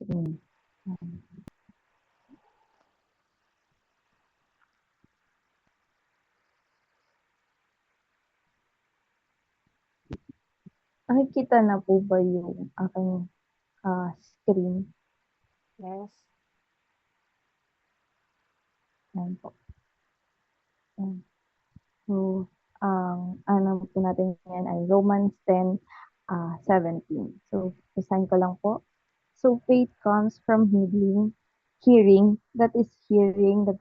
screen. Nakikita na po ba yung aking screen? Yes. Ayan po. Ayan. So, ano po natin yan ay Romans 10:17. So, basahin ko lang po. So, faith comes from hearing, that is hearing the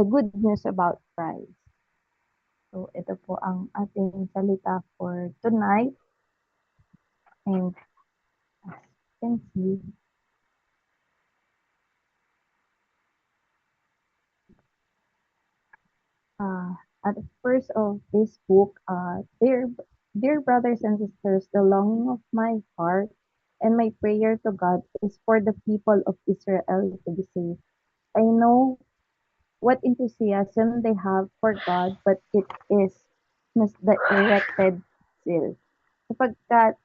good news about Christ. So, ito po ang ating salita for tonight. And as you can see, at the first of this book, dear brothers and sisters, the longing of my heart and my prayer to God is for the people of Israel to be saved. I know what enthusiasm they have for God, but it is misdirected still. Sapagkat,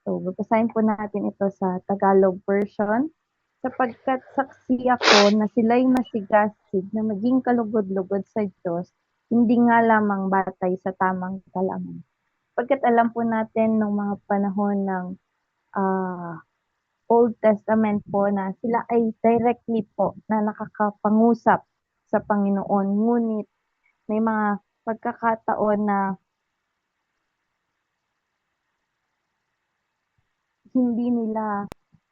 so babasahin po natin ito sa Tagalog version. Sapagkat saksi ako na sila'y masigasig na maging kalugod-lugod sa Diyos, hindi nga lamang batay sa tamang kaalaman. Pagkat alam po natin nung mga panahon ng Old Testament po na sila ay directly po na nakakapangusap sa Panginoon. Ngunit may mga pagkakataon na hindi nila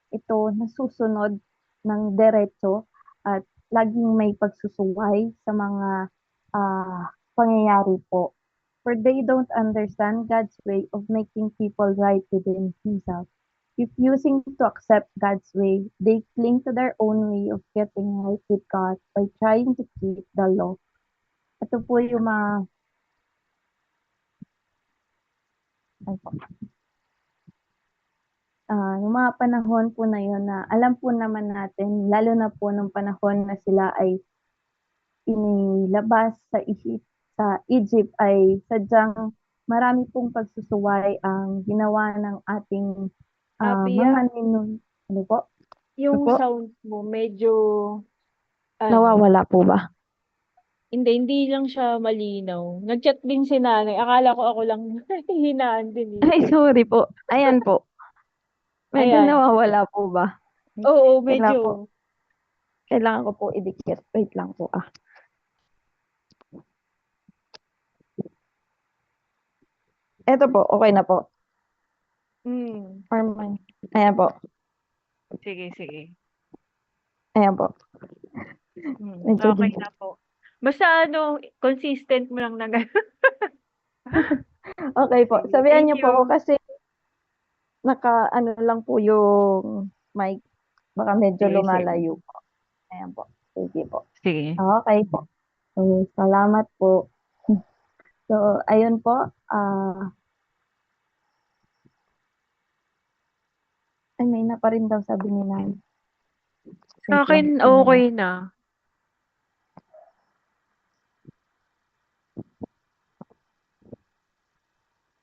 ito nasusunod ng diretso at laging may pagsusuway sa mga pangyayari po. For they don't understand God's way of making people right within Himself. Refusing to accept God's way, they cling to their own way of getting right with God by trying to keep the law. Ito po yung mga yung mga panahon po na yun na alam po naman natin, lalo na po nung panahon na sila ay inilabas sa Egypt ay sadyang marami pong pagsusuway ang ginawa ng ating mga Pia, ano po? yung Po? sound mo medyo, Nawawala po ba? hindi lang siya malinaw. Nag-chat din si nanay. Akala ko ako lang hinaan din eh. Ay, sorry po. Ayan po. Medyo Ayan. nawawala po ba? Oo, Kailangan po, medyo. kailangan ko po idikit. Wait lang po. Eto po, okay na po. Ayan po. Sige, sige. Ayan po. Medyo Okay na po. Basta consistent mo lang na gano'n. Okay po. Sige, Sabihan thank niyo po ako you. kasi ano lang po yung mic. Baka medyo Sige, sige. lumalayo po. Ayan po. Sige po. Sige. Okay po. So, salamat po. So, ayun po. Ay, may na pa rin daw sabi ni Nan. Sa Wait lang akin, po muna. okay na.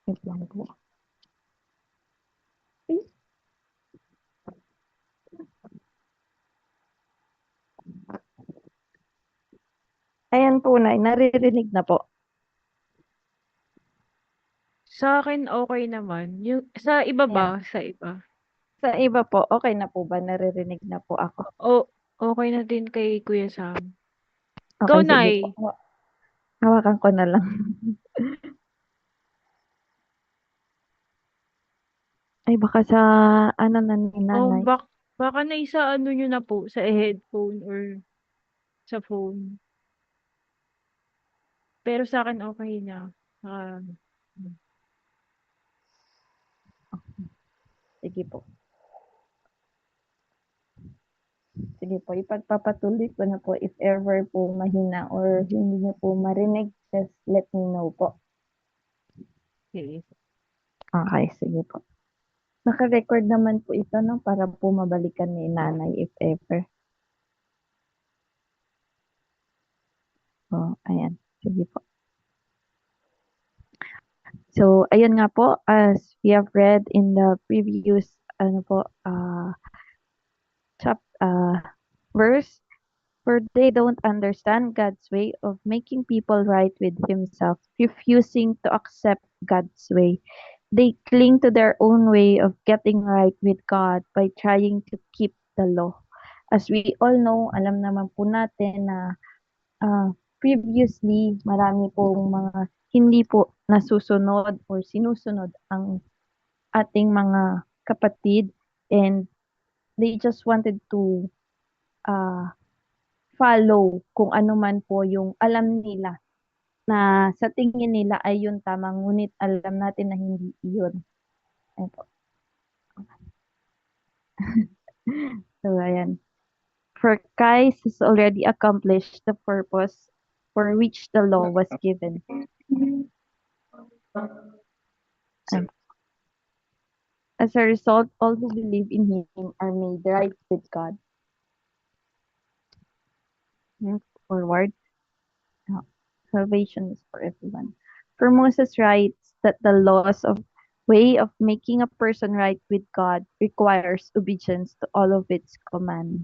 Wait lang po. Ayan po, Nay. Naririnig na po. Sa akin, okay naman. Yung, sa iba ba? Ayan. Sa iba? Sa iba po, okay na po ba? Naririnig na po ako. O, okay na din kay Kuya Sam. Go, Okay, sige po. Nay. Hawakan ko na lang. Ay, baka sa ano na ni Nanay. Baka na isa nyo na po sa headphone or sa phone. Pero sa akin, okay na. Ah, Sige po. Sige po, ipagpapatuloy ko na po if ever po mahina or hindi niyo po marinig, just let me know po. sige. Okay, sige po. Naka-record naman po ito, no, para po mabalikan ni Nanay if ever. Oh, ayan. Sige po. So, ayun nga po, as we have read in the previous, verse, for they don't understand God's way of making people right with Himself, refusing to accept God's way. They cling to their own way of getting right with God by trying to keep the law. As we all know, alam naman po natin na previously marami pong mga hindi po nasusunod or sinusunod ang ating mga kapatid, and they just wanted to uh, follow kung ano man po yung alam nila na sa tingin nila ay yun tama, ngunit alam natin na hindi iyon. Ayan po. So, ayan. For Christ has already accomplished the purpose for which the law was given. And as a result, all who believe in Him are made right with God. Move forward. Uh, Salvation is for everyone. For Moses writes that the laws of way of making a person right with God requires obedience to all of its commands.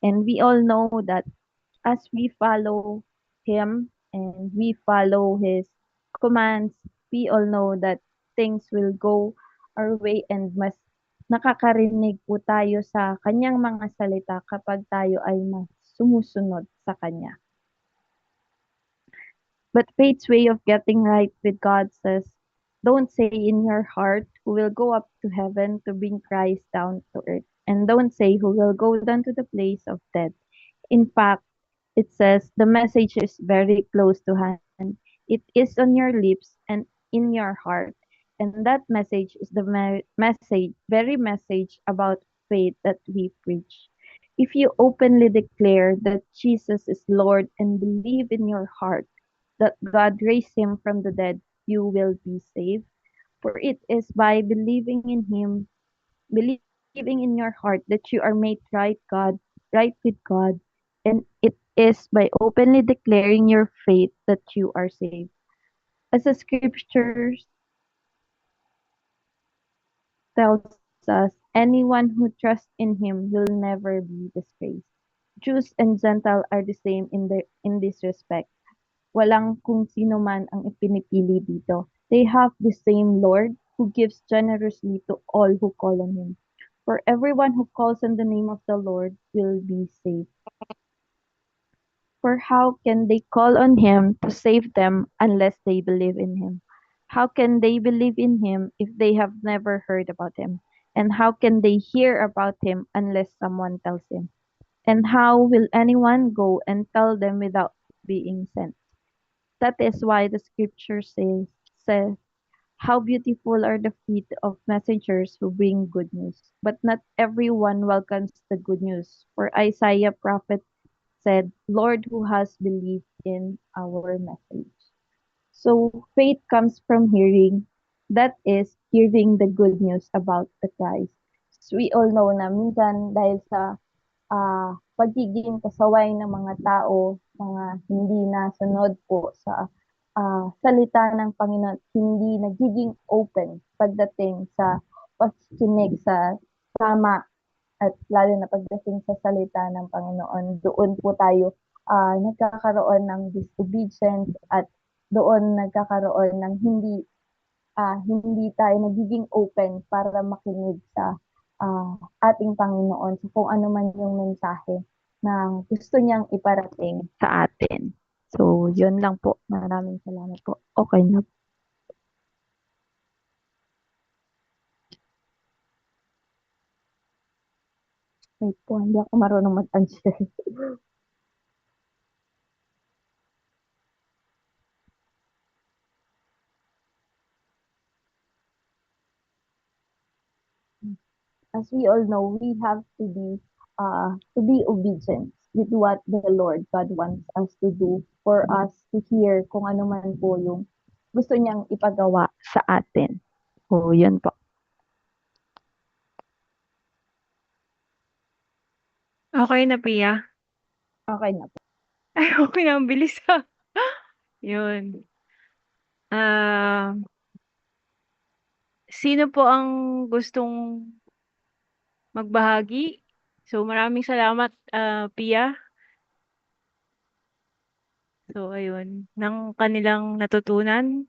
And we all know that as we follow Him and we follow His commands, we all know that things will go our way, and mas nakakarinig po tayo sa Kanyang mga salita kapag tayo ay mas sumusunod sa Kanya. But faith's way of getting right with God says, don't say in your heart, who will go up to heaven to bring Christ down to earth. And don't say, who will go down to the place of death. In fact, it says, the message is very close to hand. It is on your lips and in your heart. And that message is the very message about faith that we preach. If you openly declare that Jesus is Lord and believe in your heart that God raised him from the dead, you will be saved. For it is by believing in your heart that you are made right with God, and it is by openly declaring your faith that you are saved. As the scriptures tells us, anyone who trusts in him will never be disgraced. Jews and Gentile are the same in this respect. Walang kung sino man ang ipinipili dito. They have the same Lord who gives generously to all who call on Him. For everyone who calls on the name of the Lord will be saved. For how can they call on Him to save them unless they believe in Him? How can they believe in Him if they have never heard about Him? And how can they hear about Him unless someone tells them? And how will anyone go and tell them without being sent? That is why the scripture says, how beautiful are the feet of messengers who bring good news. But not everyone welcomes the good news. For Isaiah prophet said, Lord, who has believed in our message? So faith comes from hearing. That is, hearing the good news about the Christ. So we all know na minsan dahil sa pagiging pasaway ng mga tao, mga hindi nasunod po sa salita ng Panginoon, hindi nagiging open pagdating sa pakikinig sa tama, at lalo na pagdating sa salita ng Panginoon. Doon po tayo nagkakaroon ng disobedience, at doon nagkakaroon ng hindi tayo nagiging open para makinig sa ating Panginoon sa kung ano man yung mensahe na gusto niyang iparating sa atin. So, yun lang po. Maraming salamat po. Okay na. Wait po, hindi ako marunong mag-answer. As we all know, we have to be obedient with what the Lord God wants us to do, for us to hear kung ano man po yung gusto niyang ipagawa sa atin. So, yun po. Okay na, Pia? Okay na po. Ay, okay na. Ang bilis ha. Yun. Ah, sino po ang gustong magbahagi? So, maraming salamat, Pia. So, ayun, ng kanilang natutunan